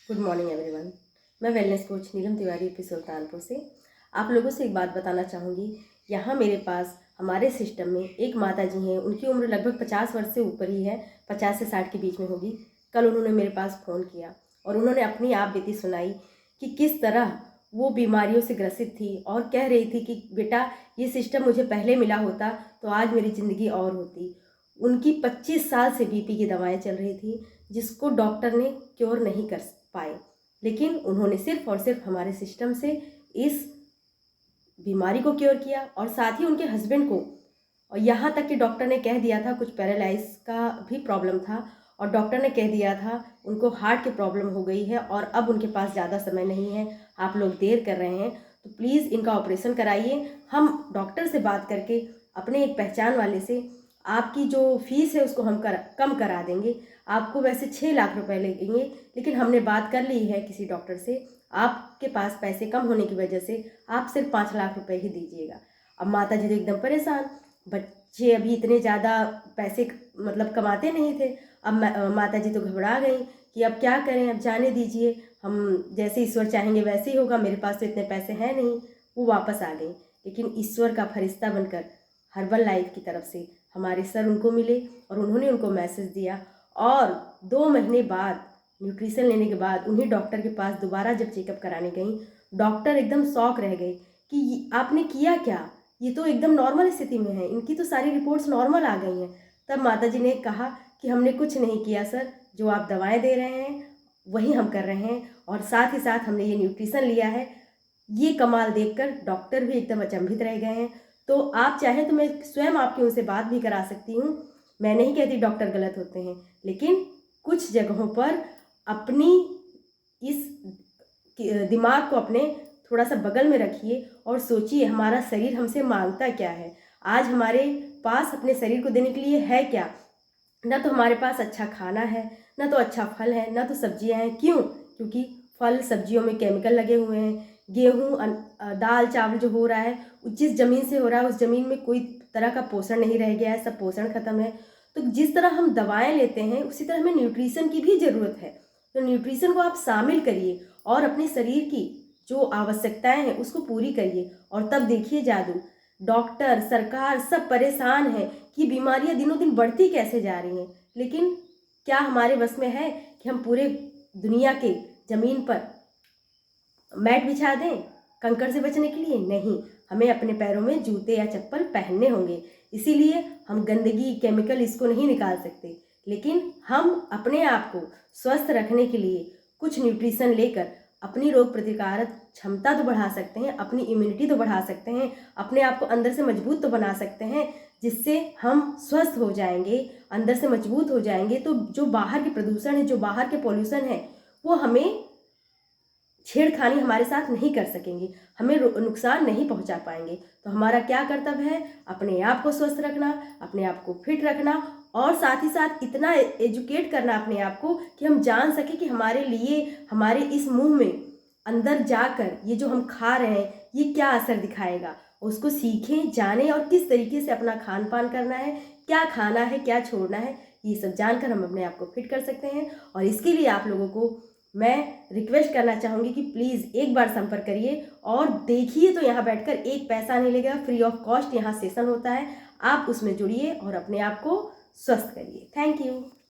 Good morning everyone. मैं wellness coach नीलम Tiwari P Sultanpur से आप लोगों से एक बात बताना चाहूँगी। यहाँ मेरे पास हमारे सिस्टम में एक माता जी हैं, उनकी उम्र लगभग 50 वर्ष से ऊपर ही है, 50 से 60 के बीच में होगी। कल उन्होंने मेरे पास फ़ोन किया और उन्होंने अपनी आप बीती सुनाई कि किस तरह वो बीमारियों से ग्रसित थी और कह रही थी कि बेटा ये सिस्टम मुझे पहले मिला होता तो आज मेरी ज़िंदगी और होती। उनकी 25 साल से बीपी की दवाएं चल रही थी जिसको डॉक्टर ने क्योर नहीं कर पाए, लेकिन उन्होंने सिर्फ और सिर्फ हमारे सिस्टम से इस बीमारी को क्योर किया और साथ ही उनके हस्बैंड को। और यहाँ तक कि डॉक्टर ने कह दिया था कुछ पैरालाइज का भी प्रॉब्लम था और डॉक्टर ने कह दिया था उनको हार्ट की प्रॉब्लम हो गई है और अब उनके पास ज़्यादा समय नहीं है, आप लोग देर कर रहे हैं तो प्लीज़ इनका ऑपरेशन कराइए। हम डॉक्टर से बात करके अपने एक पहचान वाले से आपकी जो फीस है उसको हम कम करा देंगे। आपको वैसे 6 लाख रुपए लगेंगे, लेकिन हमने बात कर ली है किसी डॉक्टर से, आपके पास पैसे कम होने की वजह से आप सिर्फ 5 लाख रुपए ही दीजिएगा। अब माता जी तो एकदम परेशान, बच्चे अभी इतने ज़्यादा पैसे मतलब कमाते नहीं थे। अब माता जी तो घबरा गई कि अब क्या करें, अब जाने दीजिए, हम जैसे ईश्वर चाहेंगे वैसे ही होगा, मेरे पास तो इतने पैसे हैं नहीं। वो वापस आ गई, लेकिन ईश्वर का फरिश्ता बनकर हर्बल लाइफ की तरफ से हमारे सर उनको मिले और उन्होंने उनको मैसेज दिया और 2 महीने बाद न्यूट्रिशन लेने के बाद उन्हीं डॉक्टर के पास दोबारा जब चेकअप कराने गई, डॉक्टर एकदम शॉक रह गए कि आपने किया क्या, ये तो एकदम नॉर्मल स्थिति में है, इनकी तो सारी रिपोर्ट्स नॉर्मल आ गई हैं। तब माता जी ने कहा कि हमने कुछ नहीं किया सर, जो आप दवाएं दे रहे हैं वही हम कर रहे हैं और साथ ही साथ हमने ये न्यूट्रिशन लिया है। ये कमाल देखकर डॉक्टर भी एकदम अचंभित रह गए हैं। तो आप चाहें तो मैं स्वयं आपकी उनसे बात भी करा सकती हूँ। मैं नहीं कहती डॉक्टर गलत होते हैं, लेकिन कुछ जगहों पर अपनी इस दिमाग को अपने थोड़ा सा बगल में रखिए और सोचिए हमारा शरीर हमसे मांगता क्या है। आज हमारे पास अपने शरीर को देने के लिए है क्या? ना तो हमारे पास अच्छा खाना है, ना तो अच्छा फल है, ना तो सब्जियां हैं। क्यों? क्योंकि फल सब्जियों में केमिकल लगे हुए हैं। गेहूँ दाल चावल जो हो रहा है जिस ज़मीन से हो रहा है उस ज़मीन में कोई तरह का पोषण नहीं रह गया है, सब पोषण खत्म है। तो जिस तरह हम दवाएं लेते हैं उसी तरह हमें न्यूट्रिशन की भी ज़रूरत है। तो न्यूट्रिशन को आप शामिल करिए और अपने शरीर की जो आवश्यकताएं हैं उसको पूरी करिए और तब देखिए जादू। डॉक्टर सरकार सब परेशान है कि बीमारियां दिनों दिन बढ़ती कैसे जा रही हैं, लेकिन क्या हमारे बस में है कि हम पूरे दुनिया के ज़मीन पर मैट बिछा दें कंकड़ से बचने के लिए? नहीं, हमें अपने पैरों में जूते या चप्पल पहनने होंगे। इसीलिए हम गंदगी केमिकल इसको नहीं निकाल सकते, लेकिन हम अपने आप को स्वस्थ रखने के लिए कुछ न्यूट्रिशन लेकर अपनी रोग प्रतिकारक क्षमता तो बढ़ा सकते हैं, अपनी इम्यूनिटी तो बढ़ा सकते हैं, अपने आप को अंदर से मजबूत तो बना सकते हैं, जिससे हम स्वस्थ हो जाएंगे, अंदर से मजबूत हो जाएंगे। तो जो बाहर के प्रदूषण है, जो बाहर के पॉल्यूशन है, वो हमें छेड़खानी हमारे साथ नहीं कर सकेंगे, हमें नुकसान नहीं पहुंचा पाएंगे। तो हमारा क्या कर्तव्य है? अपने आप को स्वस्थ रखना, अपने आप को फिट रखना और साथ ही साथ इतना एजुकेट करना अपने आप को कि हम जान सके कि हमारे लिए हमारे इस मुंह में अंदर जाकर ये जो हम खा रहे हैं ये क्या असर दिखाएगा। उसको सीखें, जानें और किस तरीके से अपना खान पान करना है, क्या खाना है, क्या छोड़ना है, ये सब जानकर हम अपने आप को फिट कर सकते हैं। और इसके लिए आप लोगों को मैं रिक्वेस्ट करना चाहूँगी कि प्लीज़ एक बार संपर्क करिए और देखिए। तो यहाँ बैठकर एक पैसा नहीं लगेगा, फ्री ऑफ कॉस्ट यहाँ सेशन होता है, आप उसमें जुड़िए और अपने आप को स्वस्थ करिए। Thank you.